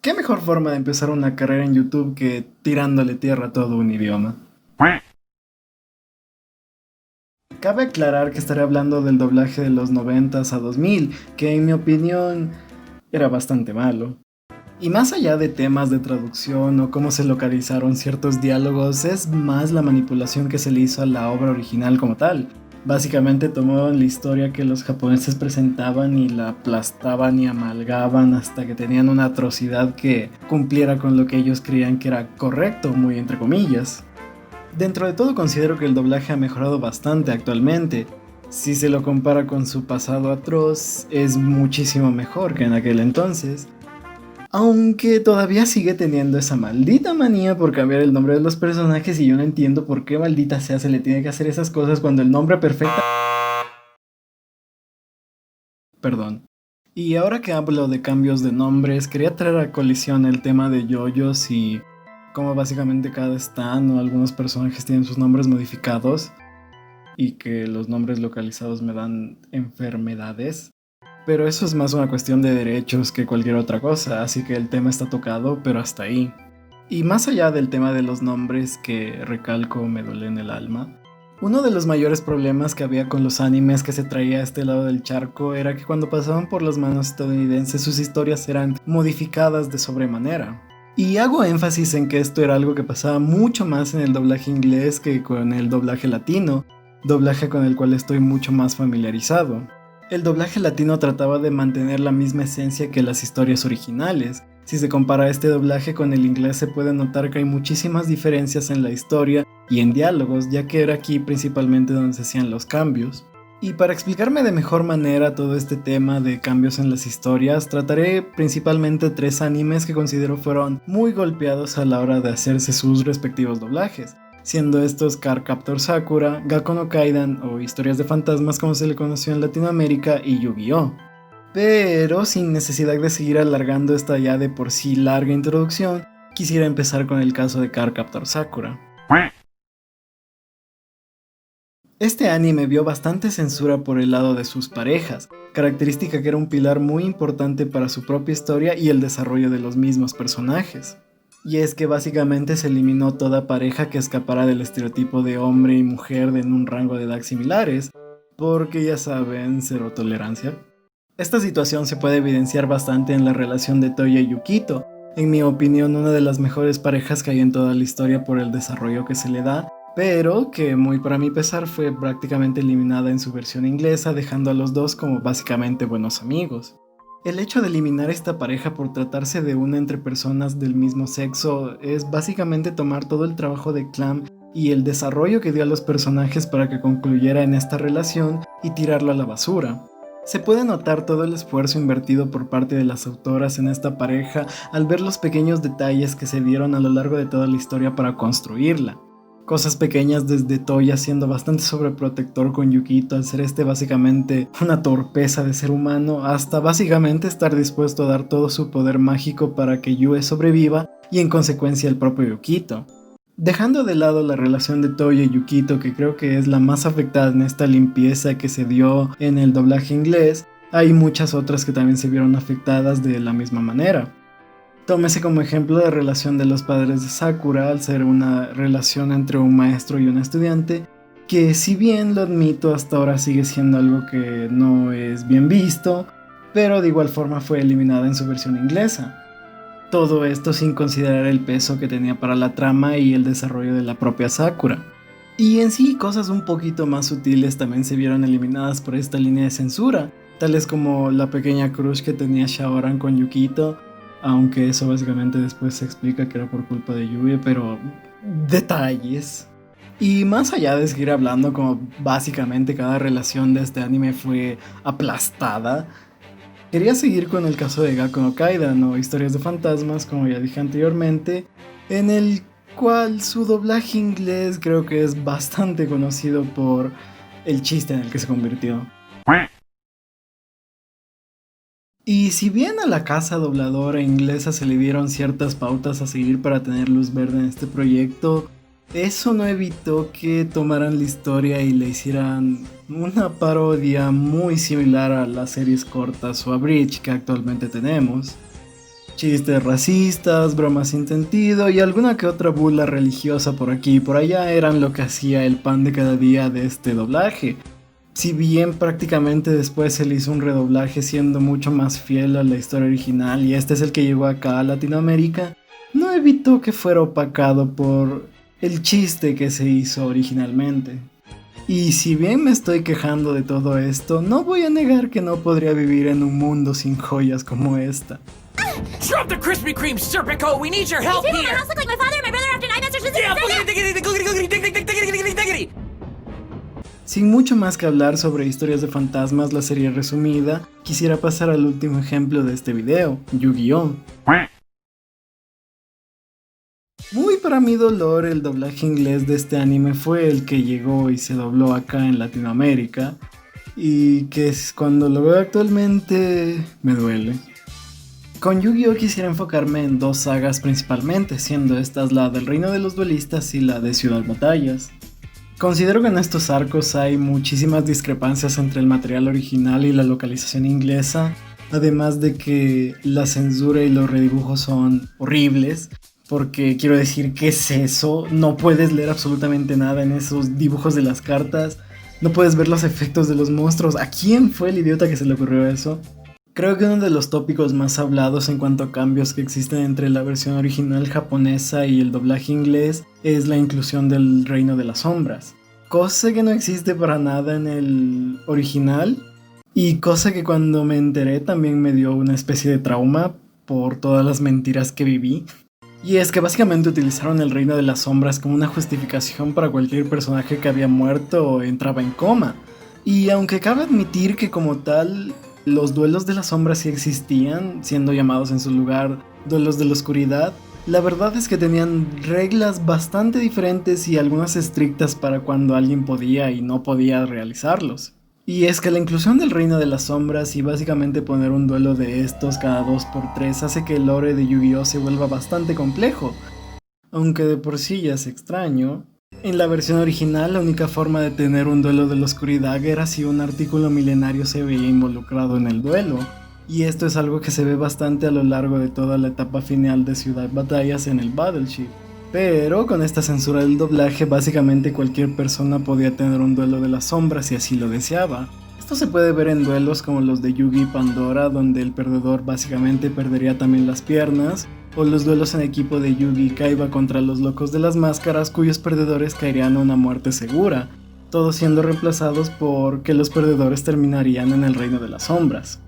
¿Qué mejor forma de empezar una carrera en YouTube que tirándole tierra a todo un idioma? Cabe aclarar que estaré hablando del doblaje de los 90s a 2000, que en mi opinión era bastante malo. Y más allá de temas de traducción o cómo se localizaron ciertos diálogos, es más la manipulación que se le hizo a la obra original como tal. Básicamente tomaban la historia que los japoneses presentaban y la aplastaban y amalgaban hasta que tenían una atrocidad que cumpliera con lo que ellos creían que era correcto, muy entre comillas. Dentro de todo considero que el doblaje ha mejorado bastante actualmente. Si se lo compara con su pasado atroz, es muchísimo mejor que en aquel entonces. Aunque todavía sigue teniendo esa maldita manía por cambiar el nombre de los personajes y yo no entiendo por qué maldita sea se le tiene que hacer esas cosas cuando el nombre perfecto... Perdón. Y ahora que hablo de cambios de nombres, quería traer a colisión el tema de JoJo's y cómo básicamente cada stan o algunos personajes tienen sus nombres modificados y que los nombres localizados me dan enfermedades. Pero eso es más una cuestión de derechos que cualquier otra cosa, así que el tema está tocado, pero hasta ahí. Y más allá del tema de los nombres que recalco me duele en el alma, uno de los mayores problemas que había con los animes que se traía a este lado del charco era que cuando pasaban por las manos estadounidenses sus historias eran modificadas de sobremanera. Y hago énfasis en que esto era algo que pasaba mucho más en el doblaje inglés que con el doblaje latino, doblaje con el cual estoy mucho más familiarizado. El doblaje latino trataba de mantener la misma esencia que las historias originales. Si se compara este doblaje con el inglés se puede notar que hay muchísimas diferencias en la historia y en diálogos, ya que era aquí principalmente donde se hacían los cambios. Y para explicarme de mejor manera todo este tema de cambios en las historias, trataré principalmente 3 animes que considero fueron muy golpeados a la hora de hacerse sus respectivos doblajes, siendo estos Cardcaptor Sakura, Gakko no Kaidan o Historias de Fantasmas como se le conoció en Latinoamérica y Yu-Gi-Oh! Pero sin necesidad de seguir alargando esta ya de por sí larga introducción, quisiera empezar con el caso de Cardcaptor Sakura. Este anime vio bastante censura por el lado de sus parejas, característica que era un pilar muy importante para su propia historia y el desarrollo de los mismos personajes. Y es que básicamente se eliminó toda pareja que escapara del estereotipo de hombre y mujer en un rango de edad similares, porque ya saben, cero tolerancia. Esta situación se puede evidenciar bastante en la relación de Toya y Yukito, en mi opinión una de las mejores parejas que hay en toda la historia por el desarrollo que se le da, pero que muy para mi pesar fue prácticamente eliminada en su versión inglesa, dejando a los dos como básicamente buenos amigos. El hecho de eliminar esta pareja por tratarse de una entre personas del mismo sexo es básicamente tomar todo el trabajo de Clamp y el desarrollo que dio a los personajes para que concluyera en esta relación y tirarlo a la basura. Se puede notar todo el esfuerzo invertido por parte de las autoras en esta pareja al ver los pequeños detalles que se dieron a lo largo de toda la historia para construirla. Cosas pequeñas desde Toya siendo bastante sobreprotector con Yukito al ser este básicamente una torpeza de ser humano, hasta básicamente estar dispuesto a dar todo su poder mágico para que Yue sobreviva y en consecuencia el propio Yukito. Dejando de lado la relación de Toya y Yukito, que creo que es la más afectada en esta limpieza que se dio en el doblaje inglés, hay muchas otras que también se vieron afectadas de la misma manera. Tómese como ejemplo la relación de los padres de Sakura al ser una relación entre un maestro y un estudiante, que si bien lo admito hasta ahora sigue siendo algo que no es bien visto, pero de igual forma fue eliminada en su versión inglesa. Todo esto sin considerar el peso que tenía para la trama y el desarrollo de la propia Sakura. Y en sí, cosas un poquito más sutiles también se vieron eliminadas por esta línea de censura, tales como la pequeña crush que tenía Shaoran con Yukito, aunque eso básicamente después se explica que era por culpa de Yui, pero detalles. Y más allá de seguir hablando como básicamente cada relación de este anime fue aplastada, quería seguir con el caso de Gakko no Kaidan o Historias de Fantasmas, como ya dije anteriormente, en el cual su doblaje inglés creo que es bastante conocido por el chiste en el que se convirtió. Y si bien a la casa dobladora inglesa se le dieron ciertas pautas a seguir para tener luz verde en este proyecto, eso no evitó que tomaran la historia y le hicieran una parodia muy similar a las series cortas o a Bridge que actualmente tenemos. Chistes racistas, bromas sin sentido y alguna que otra burla religiosa por aquí y por allá eran lo que hacía el pan de cada día de este doblaje. Si bien prácticamente después se le hizo un redoblaje siendo mucho más fiel a la historia original y este es el que llegó acá a Latinoamérica, no evitó que fuera opacado por el chiste que se hizo originalmente. Y si bien me estoy quejando de todo esto, no voy a negar que no podría vivir en un mundo sin joyas como esta. Drop the Krispy Kreme, Serpico! We need your help here! My house look like my father and my brother after 9 masters. Yeah, Sin mucho más que hablar sobre historias de fantasmas, la serie resumida, quisiera pasar al último ejemplo de este video, Yu-Gi-Oh! Muy para mi dolor, el doblaje inglés de este anime fue el que llegó y se dobló acá en Latinoamérica, y que cuando lo veo actualmente me duele. Con Yu-Gi-Oh! Quisiera enfocarme en dos sagas principalmente, siendo estas la del Reino de los Duelistas y la de Ciudad Batallas. Considero que en estos arcos hay muchísimas discrepancias entre el material original y la localización inglesa, además de que la censura y los redibujos son horribles, porque quiero decir, ¿qué es eso? No puedes leer absolutamente nada en esos dibujos de las cartas, no puedes ver los efectos de los monstruos. ¿A quién fue el idiota que se le ocurrió eso? Creo que uno de los tópicos más hablados en cuanto a cambios que existen entre la versión original japonesa y el doblaje inglés es la inclusión del Reino de las Sombras, cosa que no existe para nada en el original y cosa que cuando me enteré también me dio una especie de trauma por todas las mentiras que viví. Y es que básicamente utilizaron el Reino de las Sombras como una justificación para cualquier personaje que había muerto o entraba en coma. Y aunque cabe admitir que como tal los duelos de las sombras sí existían, siendo llamados en su lugar duelos de la oscuridad, la verdad es que tenían reglas bastante diferentes y algunas estrictas para cuando alguien podía y no podía realizarlos. Y es que la inclusión del Reino de las Sombras y básicamente poner un duelo de estos cada 2x3 hace que el lore de Yu-Gi-Oh! Se vuelva bastante complejo. Aunque de por sí ya es extraño, en la versión original la única forma de tener un duelo de la oscuridad era si un artículo milenario se veía involucrado en el duelo. Y esto es algo que se ve bastante a lo largo de toda la etapa final de Ciudad Batallas en el Battleship. Pero con esta censura del doblaje básicamente cualquier persona podía tener un duelo de las sombras si así lo deseaba. Esto se puede ver en duelos como los de Yugi y Pandora, donde el perdedor básicamente perdería también las piernas, o los duelos en equipo de Yugi y Kaiba contra los locos de las máscaras, cuyos perdedores caerían a una muerte segura, todos siendo reemplazados porque los perdedores terminarían en el Reino de las Sombras.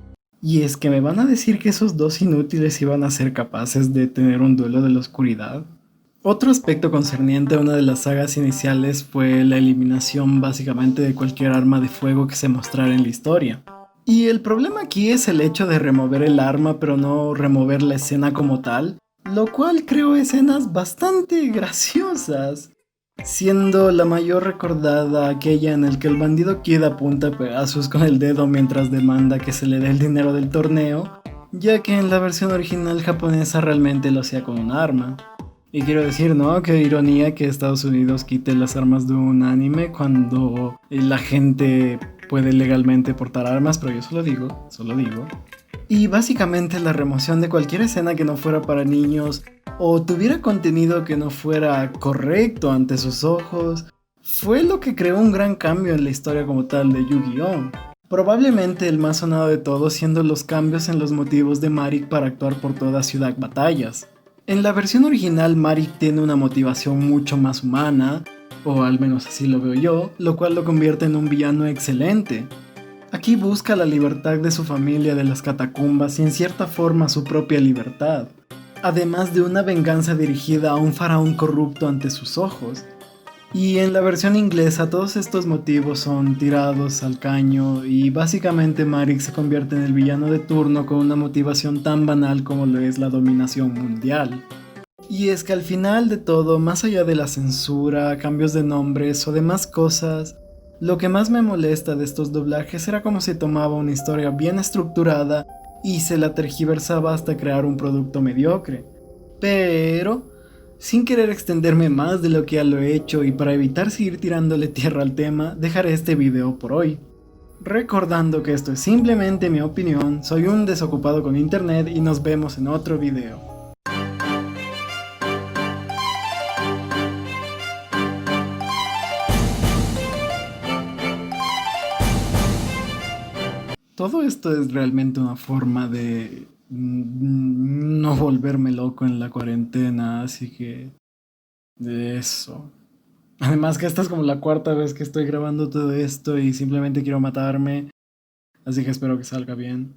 Y es que me van a decir que esos dos inútiles iban a ser capaces de tener un duelo de la oscuridad. Otro aspecto concerniente a una de las sagas iniciales fue la eliminación básicamente de cualquier arma de fuego que se mostrara en la historia. Y el problema aquí es el hecho de remover el arma pero no remover la escena como tal, lo cual creó escenas bastante graciosas, siendo la mayor recordada aquella en el que el bandido Kid apunta a Pegasus con el dedo mientras demanda que se le dé el dinero del torneo, ya que en la versión original japonesa realmente lo hacía con un arma. Y quiero decir, ¿no? Qué ironía que Estados Unidos quite las armas de un anime cuando la gente puede legalmente portar armas, pero yo solo digo. Y básicamente la remoción de cualquier escena que no fuera para niños o tuviera contenido que no fuera correcto ante sus ojos fue lo que creó un gran cambio en la historia como tal de Yu-Gi-Oh! Probablemente el más sonado de todos siendo los cambios en los motivos de Marik para actuar por toda Ciudad Batallas. En la versión original Marik tiene una motivación mucho más humana, o al menos así lo veo yo, lo cual lo convierte en un villano excelente. Aquí busca la libertad de su familia de las catacumbas y en cierta forma su propia libertad, además de una venganza dirigida a un faraón corrupto ante sus ojos. Y en la versión inglesa todos estos motivos son tirados al caño y básicamente Marik se convierte en el villano de turno con una motivación tan banal como lo es la dominación mundial. Y es que al final de todo, más allá de la censura, cambios de nombres o demás cosas, lo que más me molesta de estos doblajes era cómo se tomaba una historia bien estructurada y se la tergiversaba hasta crear un producto mediocre. Pero sin querer extenderme más de lo que ya lo he hecho y para evitar seguir tirándole tierra al tema, dejaré este video por hoy. Recordando que esto es simplemente mi opinión, soy un desocupado con internet y nos vemos en otro video. Todo esto es realmente una forma de no volverme loco en la cuarentena, así que de eso. Además que esta es como la cuarta vez que estoy grabando todo esto y simplemente quiero matarme, así que espero que salga bien.